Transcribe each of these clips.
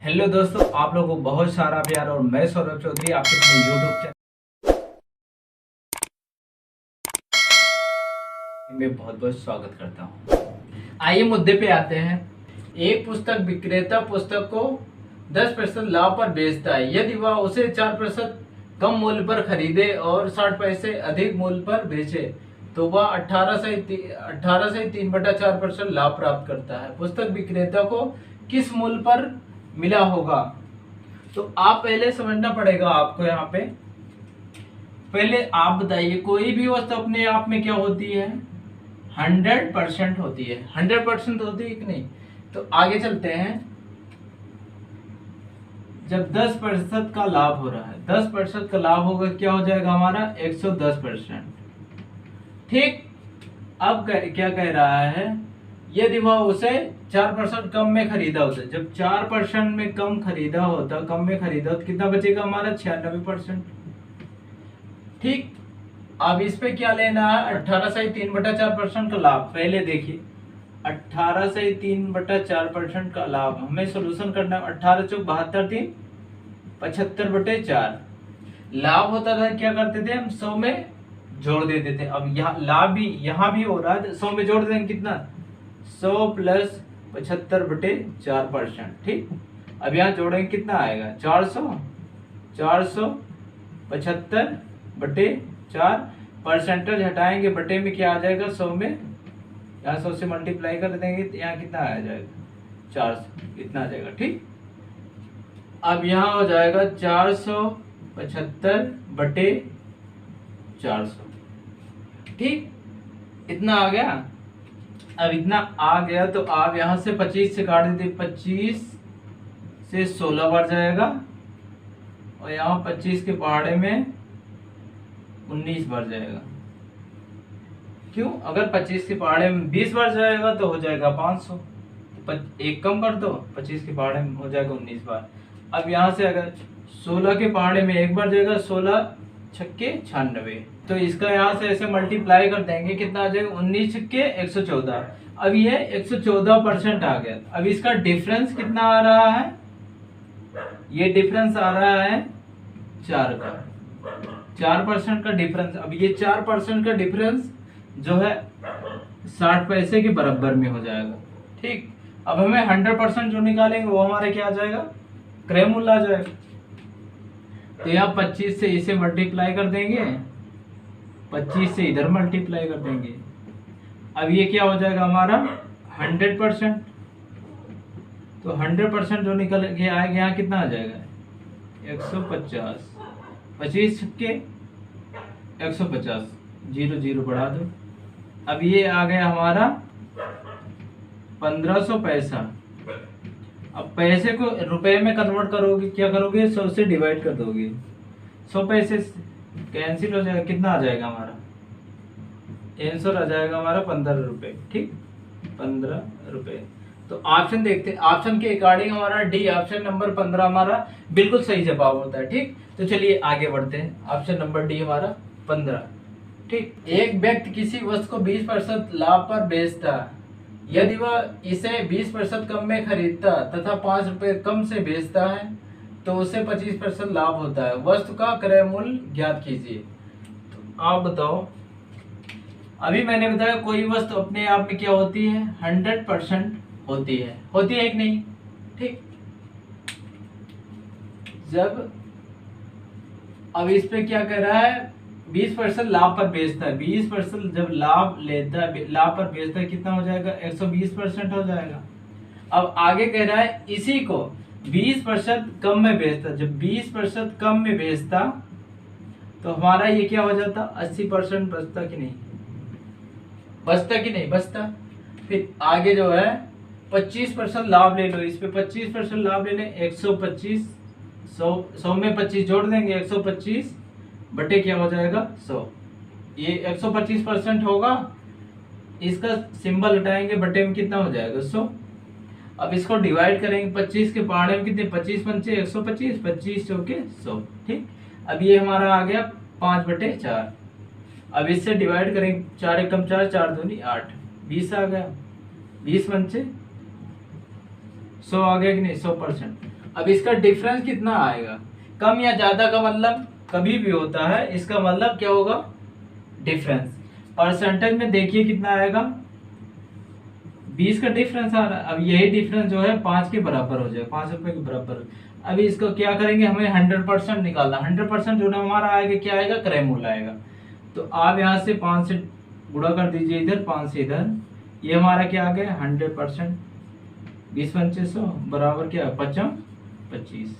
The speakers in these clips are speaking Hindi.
हेलो दोस्तों, आप लोगों को बहुत सारा प्यार और मैं सौरभ चौधरी आपके अपने यूट्यूब चैनल में बहुत बहुत स्वागत करता हूं। आइए मुद्दे पे आते हैं। एक पुस्तक विक्रेता पुस्तक को 10% लाभ पर बेचता है। यदि वह उसे 4% कम मूल्य पर खरीदे और 60 पैसे अधिक मूल्य पर बेचे तो वह 18 से 3/4% लाभ प्राप्त करता है। पुस्तक विक्रेता को किस मूल्य पर मिला होगा? तो आप पहले समझना पड़ेगा आपको। यहाँ पे पहले आप बताइए, कोई भी वस्तु अपने आप में क्या होती है? 100% होती है। 100% होती है कि नहीं? तो आगे चलते हैं। जब 10% का लाभ हो रहा है, 10% का लाभ होगा, क्या हो जाएगा हमारा? 110%। ठीक। अब क्या कह रहा है? यदि वह उसे 4% कम में खरीदा होता, जब 4% में कम में खरीदा तो कितना बचेगा हमारा? 96%। ठीक। अब इस पे क्या लेना है? 18 से 3/4% का लाभ। पहले देखिए, 18 से 3/4% का लाभ हमें सोल्यूशन करना है। 18 चौक 72, 3 75/4 लाभ होता था। क्या करते थे हम? 100 में जोड़ देते थे। अब यहाँ लाभ भी यहाँ भी हो रहा है, 100 में जोड़ देंगे कितना? 100 प्लस 75/4%। ठीक। अब यहाँ जोड़ेंगे कितना आएगा? 400 75/4। परसेंटेज हटाएंगे, बटे में क्या आ जाएगा? 100 में, यहाँ 100 से मल्टीप्लाई कर देंगे तो यहाँ कितना आ जाएगा? 400। इतना आ जाएगा। ठीक। अब यहाँ हो जाएगा 475/400। ठीक। इतना आ गया। अब इतना आ गया तो आप यहाँ से 25 से काट देते, 25 से 16 बढ़ जाएगा और यहाँ 25 के पहाड़े में 19 बढ़ जाएगा। क्यों? अगर 25 के पहाड़े में 20 बढ़ जाएगा तो हो जाएगा 500। एक कम कर दो, 25 के पहाड़े में हो जाएगा 19 बार। अब यहाँ से अगर 16 के पहाड़े में एक बढ़ जाएगा, 16 छक्के 96। तो इसका यहाँ से ऐसे मल्टीप्लाई कर देंगे, कितना आ जाएगा? 19 छक्के 114। अब ये 114% आ गया। अब इसका डिफरेंस कितना आ रहा है? ये डिफरेंस आ रहा है 4 का। 4% का डिफरेंस। अब ये 4% का डिफरेंस जो है 60 पैसे के बराबर में हो जाएगा। ठीक। अब हमें 100% जो निकालेंगे वो हमारे क्या आ जाएगा? क्रय मूल्य आ जाएगा। तो यहाँ 25 से इसे मल्टीप्लाई कर देंगे, 25 से इधर मल्टीप्लाई कर देंगे। अब ये क्या हो जाएगा हमारा? 100%। तो 100% जो निकल के आएगा, यहाँ कितना आ जाएगा? 150। 25 छक्के 150, 0 0 बढ़ा दो। अब ये आ गया हमारा 1500 पैसा। अब पैसे को रुपए में कन्वर्ट करोगे, क्या करोगे? 100 से डिवाइड कर दोगे। 100 पैसे कैंसिल हो जाएगा, कितना आ जाएगा हमारा? आंसर आ जाएगा हमारा 15 रुपए। ठीक, 15 रुपए। तो ऑप्शन देखते हैं। ऑप्शन के अकॉर्डिंग हमारा डी, ऑप्शन नंबर 15 हमारा बिल्कुल सही जवाब होता है। ठीक। तो चलिए आगे बढ़ते हैं। ऑप्शन नंबर डी हमारा 15। ठीक। एक व्यक्ति किसी वस्तु को 20% लाभ पर बेचता, यदि वह इसे 20% कम में खरीदता तथा 5 रुपए कम से बेचता है तो उसे 25% लाभ होता है। वस्तु का क्रय मूल्य ज्ञात कीजिए। तो आप बताओ। अभी मैंने बताया कोई वस्तु अपने आप में क्या होती है? 100% होती है। होती है कि नहीं? ठीक। जब अब इस पे क्या कर रहा है? 20% लाभ पर बेचता है। 20% जब लाभ लेता है, लाभ पर बेचता है, कितना हो जाएगा? 120% हो जाएगा। अब आगे कह रहा है इसी को 20% कम में बेचता। जब 20% कम में बेचता तो हमारा ये क्या हो जाता? 80% बचता कि नहीं? बचता कि नहीं? बचता। फिर आगे जो है 25% लाभ ले लो। इस पे 25% लाभ लेने, 125, 100 में 25 जोड़ देंगे, 125 बटे क्या हो जाएगा? 100। ये 125% होगा। इसका सिंबल हटाएंगे, बटे में कितना हो जाएगा? 100। अब इसको डिवाइड करेंगे, 25 के पहाड़े में कितने? 25 पंचे 125, 25 चौके 100। ठीक। अब ये हमारा आ गया 5/4। अब इससे डिवाइड करेंगे, 4 एकम 4, 4 दूनी 8, 20 आ गया। 20 पंचे 100 आ गया कि नहीं? 100%। अब इसका डिफरेंस कितना आएगा, कम या ज्यादा का मतलब कभी भी होता है, इसका मतलब क्या होगा, डिफरेंस। परसेंटेज में देखिए कितना आएगा, 20 का डिफरेंस आ रहा है। अब यही डिफरेंस जो है 5 के बराबर हो जाएगा, 5 रुपए के बराबर। अभी इसको क्या करेंगे, हमें 100% निकालना। 100% जो ना हमारा आएगा क्या आएगा, क्रय मूल्य आएगा। तो आप यहाँ से 5 से गुणा कर दीजिए, इधर 5 से इधर, ये हमारा क्या आ गया 100%, 20 × 5 बराबर क्या, 25,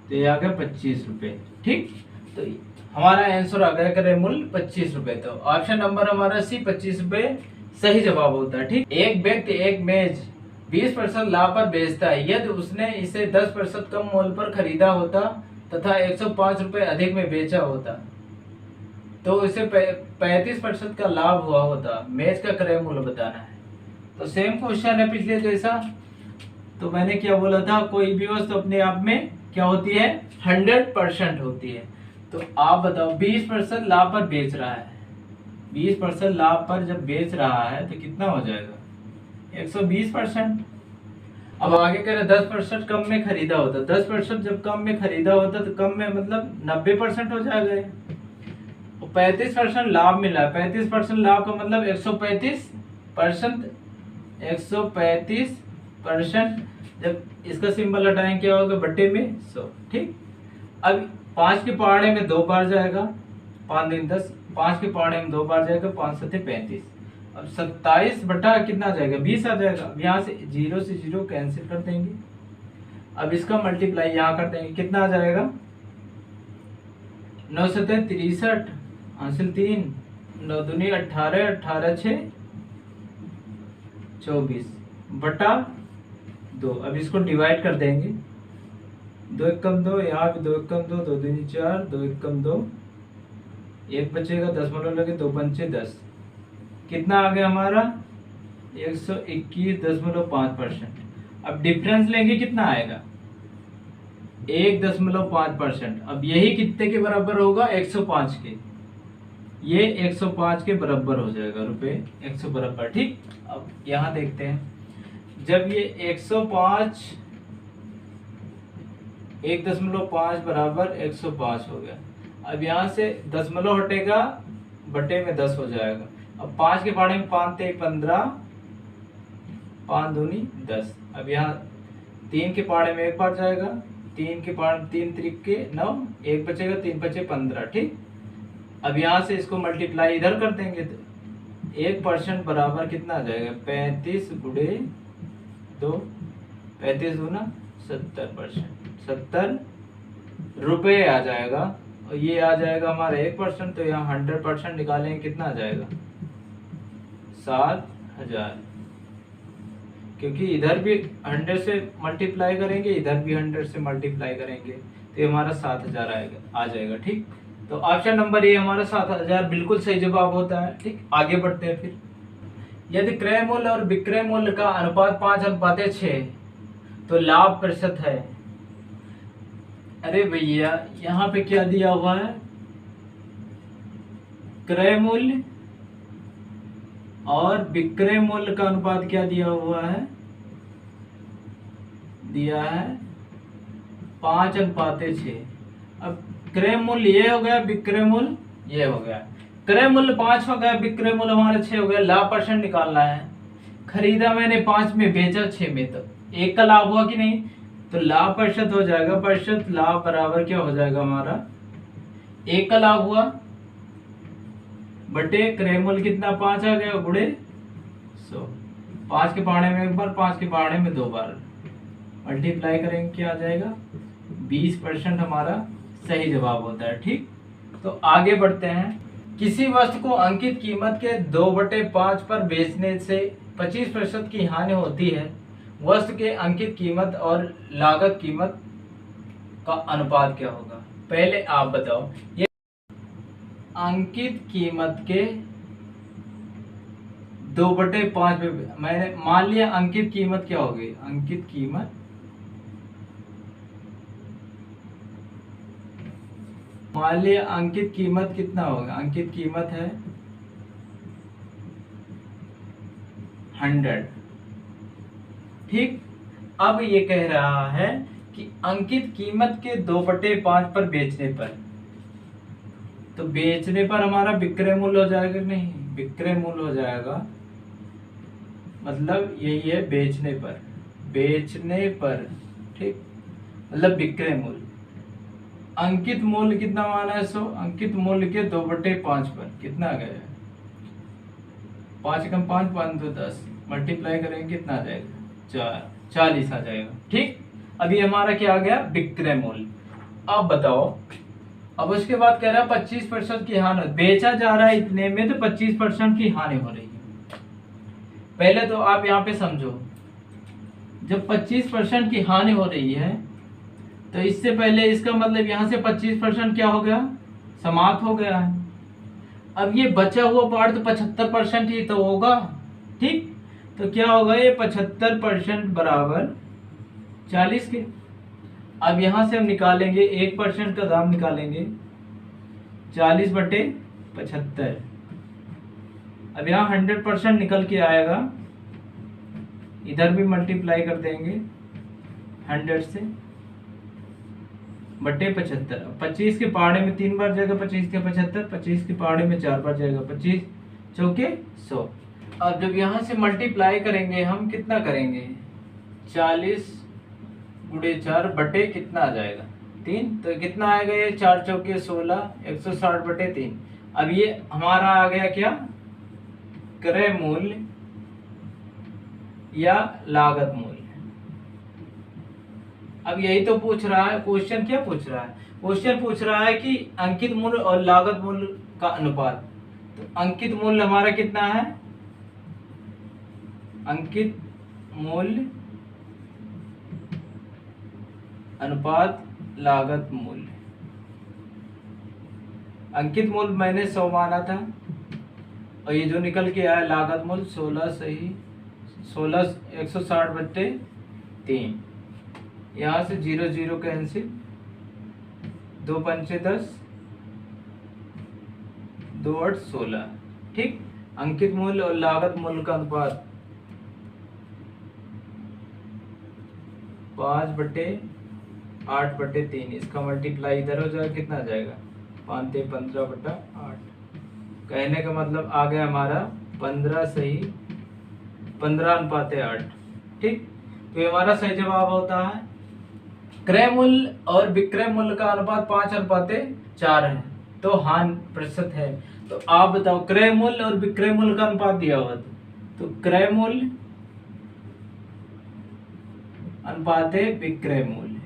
तो ये आ गया 25 रुपए। ठीक, तो हमारा आंसर आ गया क्रय मूल्य 25 रुपए। तो ऑप्शन नंबर हमारा सी 25 रुपए सही जवाब होता है। ठीक, एक व्यक्ति एक मेज 20% लाभ पर बेचता है, यदि उसने इसे 10% कम मूल्य पर खरीदा होता तथा 105 रुपए अधिक में बेचा होता तो उसे 35% का लाभ हुआ होता। मेज का क्रय मूल्य बताना है। तो सेम क्वेश्चन है पिछले जैसा। तो मैंने क्या बोला था, कोई भी वस्तु अपने आप में क्या होती है, 100% होती है। तो आप बताओ 20% लाभ पर बेच रहा है, 20% लाभ पर जब बेच रहा है तो कितना हो जाएगा, 120%। अब आगे कह रहे 10% कम में खरीदा होता, 10% जब कम में खरीदा होता तो कम में मतलब 90% हो जाएगा। 35% लाभ मिला, 35% लाभ का मतलब 135%, 135%। जब इसका सिंबल हटाएंगे क्या होगा, बट्टे में 100। ठीक, अब 5 के पहाड़े में 2 बार जाएगा, 5 दिन 10, 5 के पहाड़े में 2 बार जाएगा, 5 7 35। अब 27 बटा कितना आ जाएगा, 20 आ जाएगा। अब यहाँ से 0 से 0 कैंसिल कर देंगे। अब इसका मल्टीप्लाई यहाँ कर देंगे, कितना आ जाएगा, 9 7 63, हासिल 3, 9 दूनी 18, 18 6 24 बटा 2। अब इसको डिवाइड कर देंगे, 2 एकम 2, यहाँ भी 2 एकम 2, 2 दूनी 4, 2 एकम 2, 1 बचेगा, 10 मतलब लगे, 2 पंचे 10, कितना आ गया हमारा 121.5%। अब डिफरेंस लेंगे कितना आएगा, 1.5%। अब यही कितने के बराबर होगा, 105 के, ये 105 के बराबर हो जाएगा, रुपए 100 बराबर। ठीक, अब यहाँ देखते हैं, जब ये 105 1.5 बराबर 105 हो गया। अब यहाँ से दशमलव हटेगा, बटे में 10 हो जाएगा। अब 5 के पहाड़े में 5 × 15, 5 दूनी 10। अब यहाँ 3 के पहाड़े में 1 बार जाएगा, 3 के पहाड़े 3 त्रिके 9, 1 बचेगा, 3 बचे 15। ठीक, अब यहाँ से इसको मल्टीप्लाई इधर कर देंगे तो 1% बराबर कितना आ जाएगा, 35 × 2, 35 दूना 70%, 70 रुपये आ जाएगा। और ये आ जाएगा हमारा 1%, तो यहाँ 100% निकालेंगे, कितना आ जाएगा, 7000। क्योंकि इधर भी 100 से मल्टीप्लाई करेंगे, इधर भी 100 से मल्टीप्लाई करेंगे, तो ये हमारा 7000 आएगा, आ जाएगा। ठीक, तो ऑप्शन नंबर ए हमारा 7000 बिल्कुल सही जवाब होता है। ठीक, आगे बढ़ते हैं फिर। यदि क्रय मूल्य और विक्रय मूल्य का अनुपात 5:6 तो लाभ प्रतिशत है। अरे भैया यहाँ पे क्या दिया हुआ है, क्रय मूल्य और विक्रय मूल्य का अनुपात क्या दिया हुआ है, दिया है 5:6। अब क्रय मूल्य ये हो गया, विक्रय मूल्य ये हो गया। क्रय मूल्य 5 हो गया, विक्रय मूल्य हमारा 6 हो गया। लाभ परसेंट निकालना है। खरीदा मैंने 5 में, बेचा 6 में, तो 1 का लाभ हुआ कि नहीं, तो लाभ प्रतिशत हो जाएगा, प्रतिशत लाभ बराबर क्या हो जाएगा हमारा, 1 का लाभ हुआ बटे क्रय मूल्य कितना 5 आ गया, गुणे 100। 5 के पहाड़े में 1 बार, 5 के पहाड़े में 2 बार, मल्टीप्लाई करेंगे क्या आ जाएगा, 20% हमारा सही जवाब होता है। ठीक, तो आगे बढ़ते हैं। किसी वस्तु को अंकित कीमत के 2/5 पर बेचने से 25% की हानि होती है। वस्तु के अंकित कीमत और लागत कीमत का अनुपात क्या होगा। पहले आप बताओ, ये अंकित कीमत के 2/5 में मैंने मान लिया, अंकित कीमत क्या होगी, अंकित कीमत मान लिया, अंकित कीमत कितना होगा, अंकित कीमत है 100। ठीक, अब ये कह रहा है कि अंकित कीमत के 2/5 पर बेचने पर, तो बेचने पर हमारा विक्रय मूल्य हो जाएगा, नहीं विक्रय मूल्य हो जाएगा, मतलब यही है बेचने पर, बेचने पर, ठीक, मतलब विक्रय मूल्य। अंकित मूल्य कितना माना है, 100, अंकित मूल्य के 2/5 पर कितना आ गया, 5 कम 5 5 2 10, मल्टीप्लाई करेंगे कितना आ जाएगा, 40 आ जाएगा। ठीक, अभी हमारा क्या आ गया, विक्रय मूल्य। अब बताओ, अब उसके बाद कह रहा है 25% की हानि, बेचा जा रहा है इतने में तो 25% की हानि हो रही है। पहले तो आप यहाँ पे समझो, जब 25% की हानि हो रही है तो इससे पहले इसका मतलब यहाँ से 25% क्या हो गया, समाप्त हो गया है। अब ये बचा हुआ पार्ट तो 75% ही तो होगा, ठीक, तो क्या होगा, ये 75% बराबर 40 के। अब यहां से हम निकालेंगे 1% का दाम निकालेंगे, 40/75। अब यहाँ 100% निकल के आएगा, इधर भी मल्टीप्लाई कर देंगे 100 से, बटे 75। 25 के पहाड़े में 3 बार जाएगा, 25 के 75, 25 के पहाड़े में 4 बार जाएगा, 25 चौके 100। अब जब यहाँ से मल्टीप्लाई करेंगे हम, कितना करेंगे, 40 गुणे 4 बटे कितना आ जाएगा, 3, तो कितना आएगा, ये 4 चौके 16, 160/3। अब ये हमारा आ गया क्या, क्रय मूल्य या लागत मूल्य। अब यही तो पूछ रहा है क्वेश्चन, क्या पूछ रहा है, क्वेश्चन पूछ रहा है कि अंकित मूल्य और लागत मूल्य का अनुपात। तो अंकित मूल्य हमारा कितना है, अंकित मूल्य अनुपात लागत मूल्य। अंकित मूल्य मैंने 100 माना था, और ये जो निकल के आया लागत मूल्य 16, सही 16, 160/3। यहाँ से 0 0 कैंसिल, 2 पंचे 10, 2 8 16। ठीक, अंकित मूल्य और लागत मूल्य का अनुपात 5/8/3। इसका मल्टीप्लाई इधर हो जाएगा, कितना आ जाएगा, 5 ते 15/8। कहने का मतलब आ गया हमारा 15, सही 15:8। ठीक, तो ये हमारा सही जवाब होता है। क्रय मूल्य और विक्रय मूल्य का अनुपात 5:4 है, तो हानि प्रतिशत है। तो आप बताओ, क्रय मूल्य और विक्रय मूल्य का अनुपात दिया हुआ तो क्रय मूल्य अनुपात विक्रय मूल्य,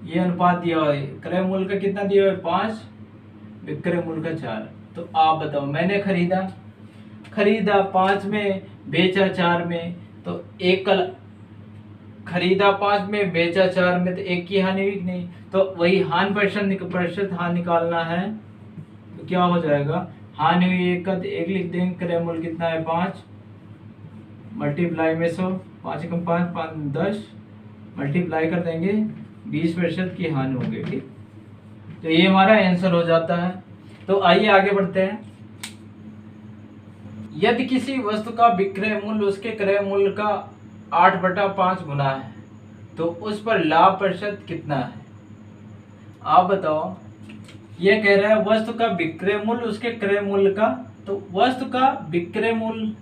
ये अनुपात दिया हुआ है। क्रय मूल्य का कितना दिया हुआ है, 5, विक्रय मूल्य का 4। तो आप बताओ, मैंने खरीदा 5 में, बेचा 4 में, तो एक कल खरीदा 5 में, बेचा 4 में, तो एक की हानि भी नहीं, तो वही हानि प्रतिशत हानि निकालना है। तो क्या हो जाएगा, हानि हुई 1 का, तो 1 लिख देंगे, क्रय मूल्य कितना है 5, मल्टीप्लाई में 100, 5 कम 5 5 10, मल्टीप्लाई कर देंगे, 20% की हानि होगी। ठीक, तो ये हमारा आंसर हो जाता है। तो आइए आगे बढ़ते हैं। यदि किसी वस्तु का विक्रय मूल्य उसके क्रय मूल्य का 8/5 गुना है, तो उस पर लाभ प्रतिशत कितना है। आप बताओ, ये कह रहा है वस्तु का विक्रय मूल्य उसके क्रय मूल्य का, तो वस्तु का विक्रय मूल्य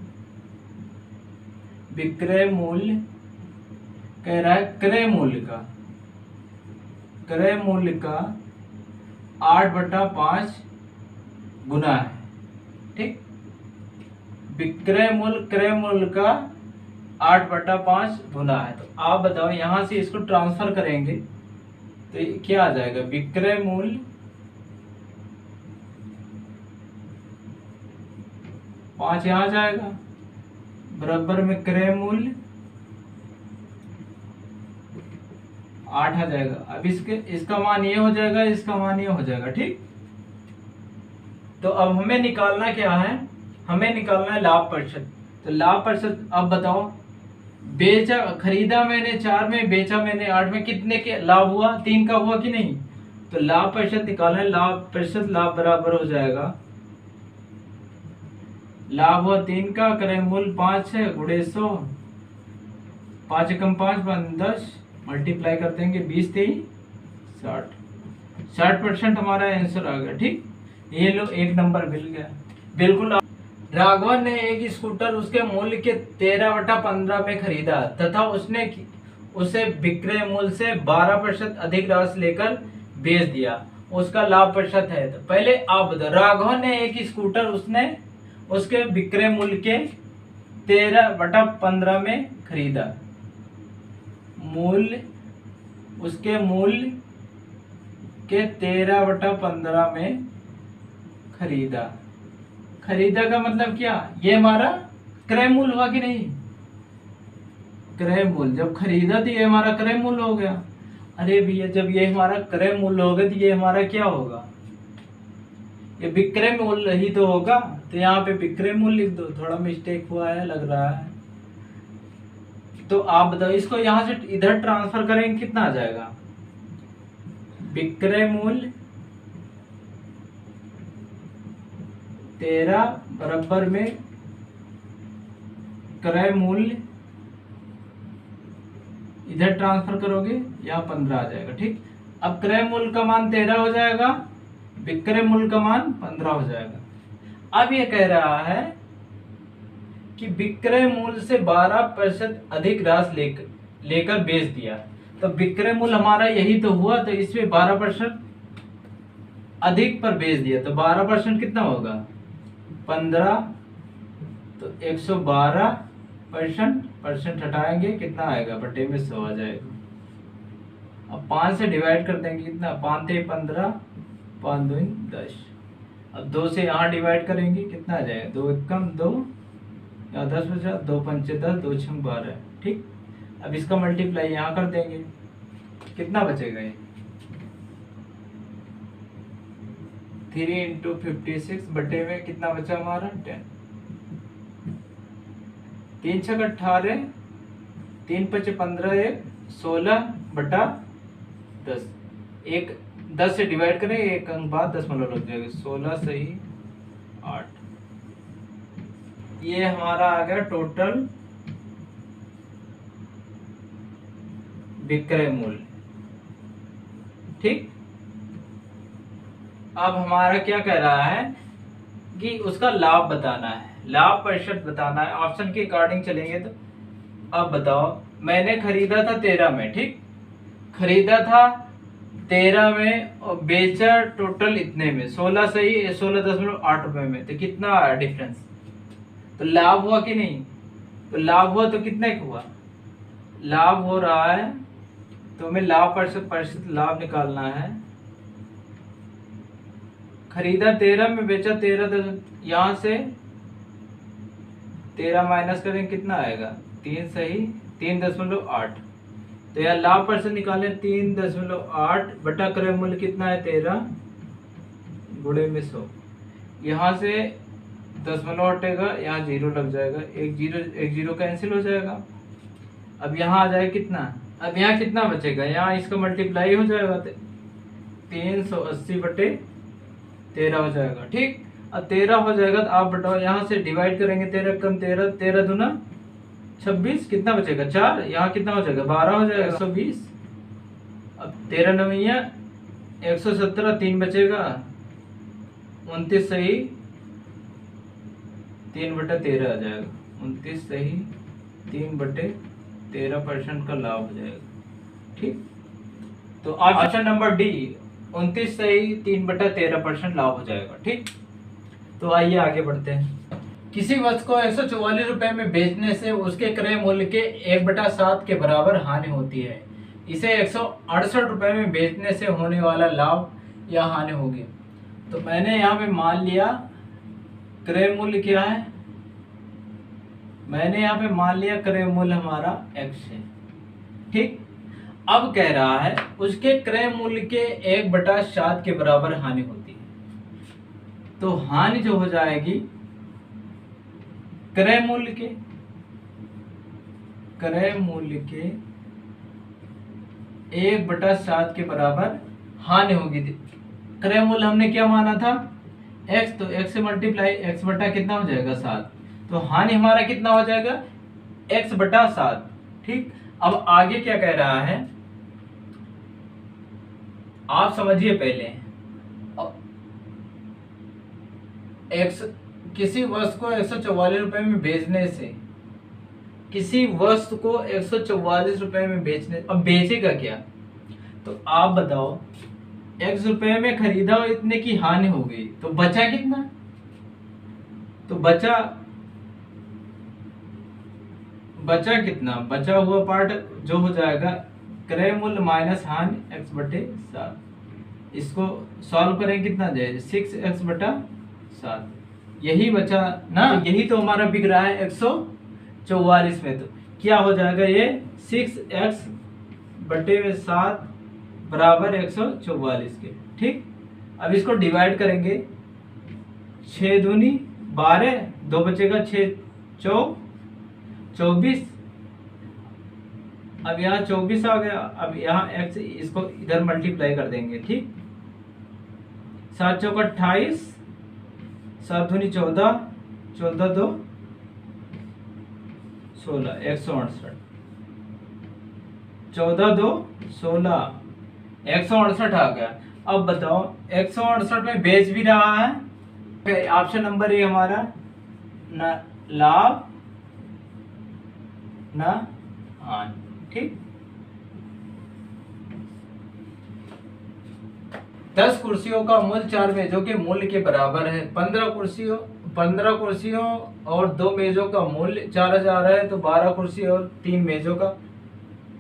कह रहा है क्रय मूल्य का 8/5 गुना है। ठीक, विक्रय मूल्य क्रय मूल्य का 8/5 गुना है। तो आप बताओ, यहां से इसको ट्रांसफर करेंगे तो ये क्या आ जाएगा, विक्रय मूल्य 5 यहां जाएगा, बराबर में क्रय मूल्य 8 आ जाएगा। अब इसका मान ये हो जाएगा, इसका मान ये हो जाएगा। ठीक, तो अब हमें निकालना क्या है, हमें निकालना है लाभ प्रतिशत। तो लाभ प्रतिशत अब बताओ, खरीदा मैंने 4 में, बेचा मैंने 8 में, कितने के लाभ हुआ, 3 का हुआ कि नहीं। तो लाभ प्रतिशत निकालना है, लाभ प्रतिशत, लाभ बराबर हो जाएगा लाभ हुआ 3 का, क्रय मूल्य 5 है, गुणे 100, 5 एकम 5 10, मल्टीप्लाई कर देंगे 20 3 60, 60% हमारा आंसर आ गया। ठीक, ये लो एक नंबर मिल गया। बिल्कुल। राघवन ने एक स्कूटर उसके मूल्य के 13/15 में खरीदा तथा उसने उसे विक्रय मूल्य से 12% अधिक राशि लेकर बेच दिया, उसका लाभ प्रतिशत है। तो पहले आप बताओ, राघवन ने एक स्कूटर उसके विक्रय मूल्य के 13/15 में खरीदा, उसके मूल्य के 13/15 में खरीदा का मतलब क्या, ये हमारा क्रय मूल्य हुआ कि नहीं, क्रय मूल्य। जब खरीदा तो ये हमारा क्रय मूल्य हो गया। अरे भैया, जब ये हमारा क्रय मूल्य होगा तो ये हमारा क्या होगा, ये विक्रय मूल्य ही तो होगा। तो यहाँ पे विक्रय मूल्य लिख दो, थोड़ा मिस्टेक हुआ है लग रहा है। तो आप बताओ, इसको यहाँ से इधर ट्रांसफर करेंगे कितना आ जाएगा, विक्रय मूल्य 13 बराबर में क्रय मूल्य, इधर ट्रांसफर करोगे यहाँ 15 आ जाएगा। ठीक, अब क्रय मूल्य का मान 13 हो जाएगा, विक्रय मूल्य का मान 15 हो जाएगा। अब ये कह रहा है कि विक्रय मूल्य से 12% अधिक राशि लेकर बेच दिया। तो विक्रय मूल्य हमारा यही तो हुआ, तो इसमें 12% अधिक पर बेच दिया, तो 12% कितना होगा 15, तो 112% हटाएंगे कितना आएगा, बटे में 100 आ जाएगा। अब 5 से डिवाइड कर देंगे, कितना 5 × 15, 5 2 10। अब 2 से यहाँ डिवाइड करेंगे कितना आ जाएगा, 2 एकम 2, यहाँ 10 बचा, 2 पंचे 10, 2 छम 12। ठीक, अब इसका मल्टीप्लाई यहाँ कर देंगे, कितना बचेगा ये 3 × 56 बटे में कितना बचा हमारा 10, 3 × 6 = 18, 3 × 5 = 15, 16/10। एक 10 से डिवाइड करें, एक अंक बाद 10 लग जाएगा, 16 सही 8। ये हमारा आ गया टोटल विक्रय मूल्य। ठीक, अब हमारा क्या कह रहा है कि उसका लाभ बताना है, लाभ प्रतिशत बताना है। ऑप्शन के अकॉर्डिंग चलेंगे। तो अब बताओ, मैंने खरीदा था 13 में, ठीक, खरीदा था 13 में और बेचा टोटल इतने में, 16 सही 16.8 रुपए में, तो कितना डिफरेंस, तो लाभ हुआ कि नहीं, तो लाभ हुआ तो कितने का हुआ, लाभ हो रहा है, तो हमें लाभ प्रतिशत लाभ निकालना है। खरीदा 13 में, बेचा 13, यहाँ से 13 माइनस करें कितना आएगा 3 सही 3.8। तो यार लाभ प्रतिशत निकालें 3.8 बटा क्रय मूल्य कितना है 13 गुणे में 100। यहाँ से दशमलव हटेगा, यहाँ 0 लग जाएगा, एक जीरो कैंसिल हो जाएगा। अब यहाँ आ जाए कितना, अब यहाँ कितना बचेगा, यहाँ इसका मल्टीप्लाई हो जाएगा, 380 बटे 13 हो जाएगा। ठीक, अब 13 हो जाएगा तो आप बताओ, यहाँ से डिवाइड करेंगे 13 कम 13, 13 दूना 26, कितना बचेगा 4, यहाँ कितना हो जाएगा 12 हो जाएगा 120। अब 13 नवैया 117, 3 बचेगा 29 सही 3/13 आ जाएगा, 29 सही 3/13% का लाभ हो जाएगा। ठीक, तो ऑप्शन नंबर डी 29 सही 3/13% लाभ हो जाएगा। ठीक, तो आइए आगे बढ़ते हैं। किसी वस्तु को 144 रुपए में बेचने से उसके क्रय मूल्य के 1/7 के बराबर हानि होती है, इसे 168 रुपए में बेचने से होने वाला लाभ या हानि होगी। तो मैंने यहाँ पे मान लिया क्रय मूल्य क्या है, मैंने यहाँ पे मान लिया क्रय मूल्य हमारा x है। ठीक, अब कह रहा है उसके क्रय मूल्य के 1/7 के बराबर हानि होती है। तो हानि जो हो जाएगी क्रय मूल्य के 1/7 के बराबर हानि होगी। क्रय मूल्य हमने क्या माना था x, तो x से मल्टीप्लाई x बटा कितना हो जाएगा 7। तो हानि हमारा कितना हो जाएगा x बटा 7। ठीक, अब आगे क्या कह रहा है आप समझिए पहले। x किसी वस्तु को 144 रुपए में बेचने से, किसी वस्तु को 144 रुपए में बेचने, अब बेचेगा क्या? तो आप बताओ, x रुपए में खरीदा और इतने की हानि हो गई, तो बचा कितना? तो बचा कितना? बचा हुआ पार्ट जो हो जाएगा क्रय मूल्य माइनस हानि x बटे 7। इसको सॉल्व करें कितना जाए 6x बटा 7, यही बचा ना। यही तो हमारा बिक रहा है 144 में। तो क्या हो जाएगा ये 6x बटे में 7 बराबर 144 के। ठीक, अब इसको डिवाइड करेंगे, 6 दूनी 12, 2 बचेगा, 6 24। अब यहाँ 24 आ गया। अब यहाँ x इसको इधर मल्टीप्लाई कर देंगे। ठीक, 7 चौका 28, 7 दूनी 14, 14 2 16, 168, 14 2 16, 168 आ गया। अब बताओ 168 में बेच भी रहा है। ऑप्शन नंबर ए हमारा न लाभ न हानि। ठीक, 10 कुर्सियों का मूल्य 4 मेजों के मूल्य के बराबर है। 15 कुर्सियों और 2 मेजों का मूल्य 4000 है। तो 12 कुर्सी और 3 मेजों का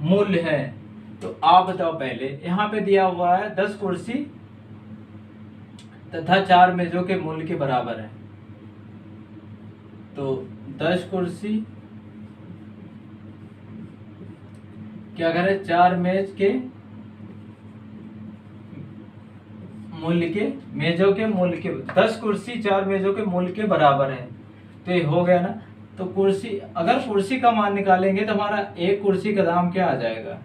मूल्य है। तो आप बताओ पहले, यहाँ पे दिया हुआ है 10 कुर्सी तथा 4 मेजों के मूल्य के बराबर है। तो 10 कुर्सी क्या करें, 4 मेज के मूल्य के, मेजों के मूल्य के, 10 कुर्सी 4 मेजों के मूल्य के बराबर है। तो ये हो गया ना। तो कुर्सी, अगर कुर्सी का मान निकालेंगे तो हमारा एक कुर्सी का दाम क्या आ जाएगा,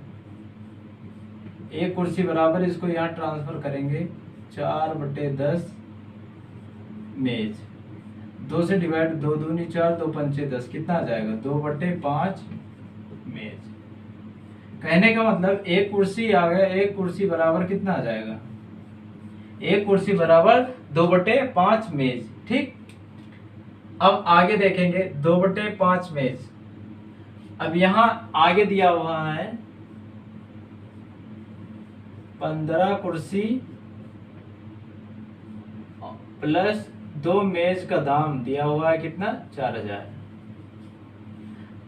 एक कुर्सी बराबर, इसको यहाँ ट्रांसफर करेंगे 4 बटे 10 मेज, 2 से डिवाइड, 2 दूनी 4, 2 पंचे 10, कितना आ जाएगा 2 बटे 5 मेज। कहने का मतलब एक कुर्सी आ गया, एक कुर्सी बराबर कितना आ जाएगा, एक कुर्सी बराबर 2 बटे 5 मेज। ठीक, अब आगे देखेंगे 2 बटे 5 मेज। अब यहां आगे दिया हुआ है 15 कुर्सी प्लस 2 मेज का दाम दिया हुआ है कितना, 4000।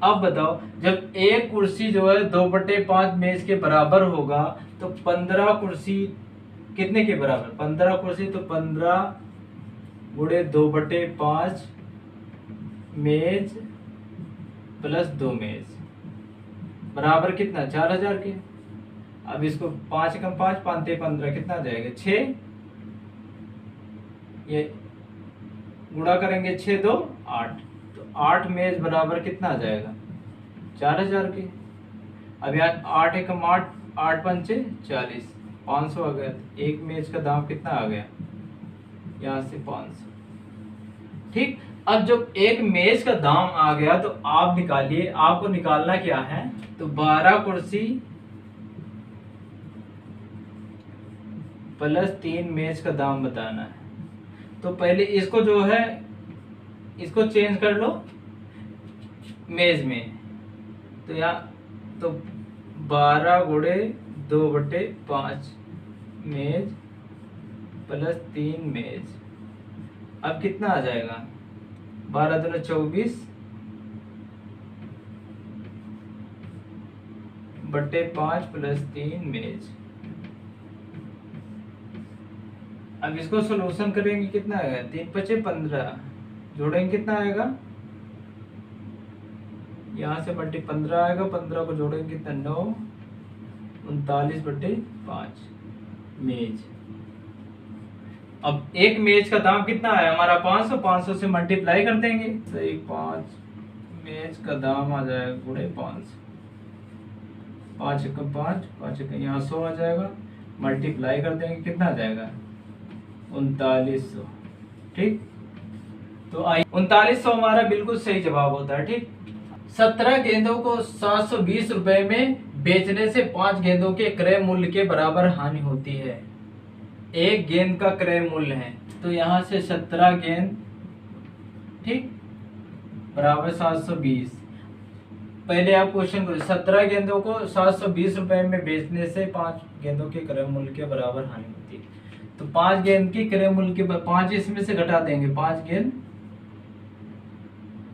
अब बताओ, जब एक कुर्सी जो है 2 बटे 5 मेज के बराबर होगा तो 15 कुर्सी कितने के बराबर, 15 कुर्सी, तो 15 गुणे 2 बटे 5 मेज प्लस 2 मेज बराबर कितना, 4000 के। अब इसको 5 कम 5 5 15, कितना आ जाएगा 6, ये गुणा करेंगे 6 2 8, तो 8 मेज बराबर कितना आ जाएगा 4000 के। अब यहाँ 8 एकम 8, 8 पंचे 40, 500 आ गया। एक मेज का दाम कितना आ गया, यहाँ से 500। ठीक, अब जब एक मेज का दाम आ गया तो आप निकालिए, आपको निकालना क्या है, तो 12 कुर्सी प्लस 3 मेज का दाम बताना है। तो पहले इसको जो है इसको चेंज कर लो मेज में, तो यहाँ तो 12 गुणे 2 बटे 5 मेज प्लस 3 मेज, अब कितना आ जाएगा 12 दूना 24 बटे 5 प्लस 3 मेज। अब इसको सोल्यूशन करेंगे कितना आएगा, 3 पचे 15, जोड़ेंगे कितना आएगा, यहाँ से बटे 15 आएगा, 15 को जोड़ेंगे कितना 9, 39 बटे 5 मेज। अब एक मेज का दाम कितना है हमारा 500, 500 से मल्टीप्लाई कर देंगे, सही 5 मेज का दाम आ जाएगा गुणे 500, 5 एकम 5, 5 एकम यहाँ 100 आ जाएगा, मल्टीप्लाई कर देंगे कितना आ जाएगा 3900। ठीक। तो 3900 हमारा बिल्कुल सही जवाब होता है। ठीक। 17 गेंदों को 720 रुपए में बेचने से 5 गेंदों के क्रय मूल्य के बराबर हानि होती है। एक गेंद का क्रय मूल्य है, तो यहाँ से 17 गेंद, ठीक, बराबर 720। पहले आप क्वेश्चन करो, 17 गेंदों को 720 रुपए में बेचने से 5 गेंदों के क्रय मूल्य के बराबर हानि होती है। तो 5 गेंद की क्रय मूल्य के 5 इसमें से घटा देंगे, 5 गेंद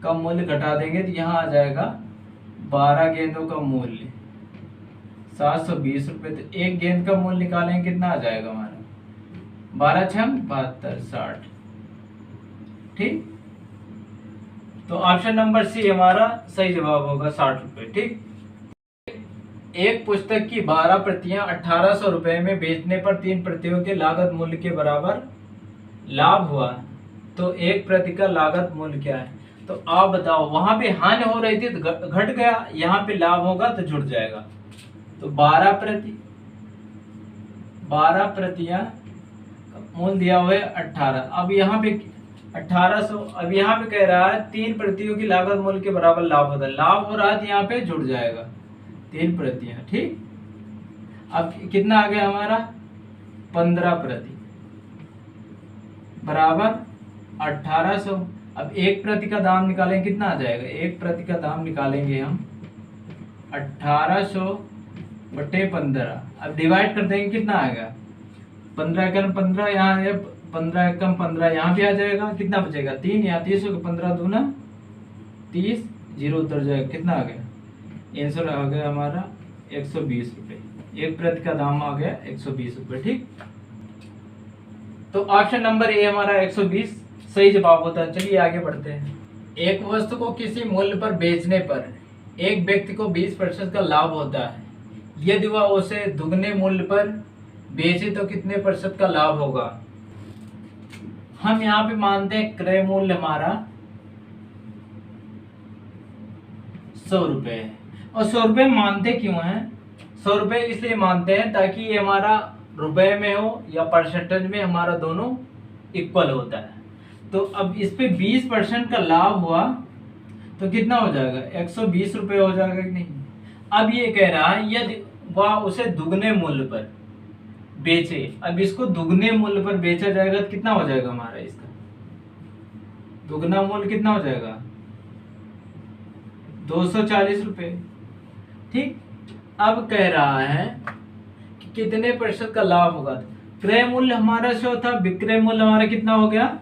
का मूल्य घटा देंगे तो यहाँ आ जाएगा 12 गेंदों का मूल्य 720 रुपए। तो एक गेंद का मूल्य निकालेंगे, कितना आ जाएगा हमारा 12 छम 72 60। ठीक। तो ऑप्शन नंबर सी हमारा सही जवाब होगा 60 रुपए। ठीक। एक पुस्तक की 12 प्रतियां 1800 रुपए में बेचने पर 3 प्रतियों के लागत मूल्य के बराबर लाभ हुआ, तो एक प्रति का लागत मूल्य क्या है? तो आप बताओ, वहां पे हानि हो रही थी तो घट गया, यहाँ पे लाभ होगा तो जुड़ जाएगा। तो 12 प्रतियां मूल्य दिया हुआ है 18। अब यहाँ पे 1800, अब यहाँ पे कह रहा है 3 प्रतियों की लागत मूल्य के बराबर लाभ होता है, लाभ हो रहा है तो यहाँ पे जुड़ जाएगा 3 प्रतियां। ठीक। अब कितना आ गया हमारा 15 प्रति बराबर 1800। अब एक प्रति का दाम निकालेंगे, कितना आ जाएगा? एक प्रति का दाम निकालेंगे हम 1800 बटे 15। अब डिवाइड कर देंगे, कितना आएगा 15 एकम 15, यहाँ 15 एकम 15 यहाँ भी आ जाएगा, कितना बचेगा 3, यहाँ 30 होगा, 15 दूना 30, 0 उतर जाएगा, कितना आ गया आंसर आ गया हमारा 120 रुपए। एक प्रति का दाम आ गया 120 रुपए। ठीक। तो ऑप्शन नंबर ए हमारा 120 सही जवाब होता है। चलिए आगे बढ़ते हैं। एक वस्तु को किसी मूल्य पर बेचने पर एक व्यक्ति को 20% का लाभ होता है। यदि वह उसे दुगने मूल्य पर बेचे तो कितने प्रतिशत का लाभ होगा? हम यहाँ पे मानते हैं क्रय मूल्य हमारा 100 रुपए है। और 100 रुपए मानते क्यों हैं? 100 रुपए इसलिए मानते हैं ताकि ये हमारा रुपए में हो या परसेंटेज में हमारा दोनों इक्वल होता है। तो अब इस पे 20% का लाभ हुआ तो कितना हो जाएगा 120 रुपए हो जाएगा कि नहीं? अब ये कह रहा है यदि वह उसे दुगने मूल्य पर बेचे, अब इसको दुगने मूल्य पर बेचा जाएगा तो कितना हो जाएगा हमारा इसका दुगना मूल्य कितना हो जाएगा 240 रुपए। ठीक। अब कह रहा है कि कितने प्रतिशत का लाभ होगा? क्रय मूल्य हमारा जो था, विक्रय मूल्य हमारा कितना हो गया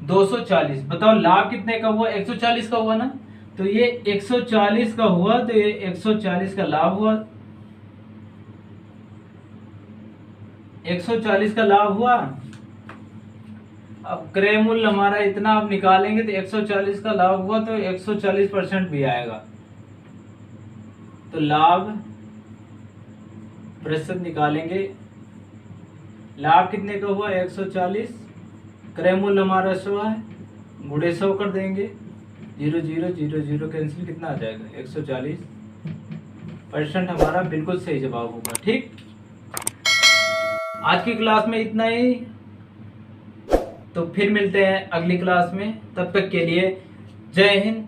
240। बताओ लाभ कितने का हुआ 140 का हुआ ना, तो ये 140 का हुआ, तो ये 140 का लाभ हुआ, 140 का लाभ हुआ। अब क्रय मूल्य हमारा इतना आप निकालेंगे तो 140 का लाभ हुआ, तो 140% भी आएगा। तो लाभ प्रतिशत निकालेंगे, लाभ कितने का हुआ 140, क्रय मूल्य हमारा 100 है, गुणे 100 कर देंगे, 0 0 0 0 कैंसिल, कितना आ जाएगा 140% हमारा बिल्कुल सही जवाब होगा। ठीक। आज की क्लास में इतना ही, तो फिर मिलते हैं अगली क्लास में। तब तक के लिए जय हिंद।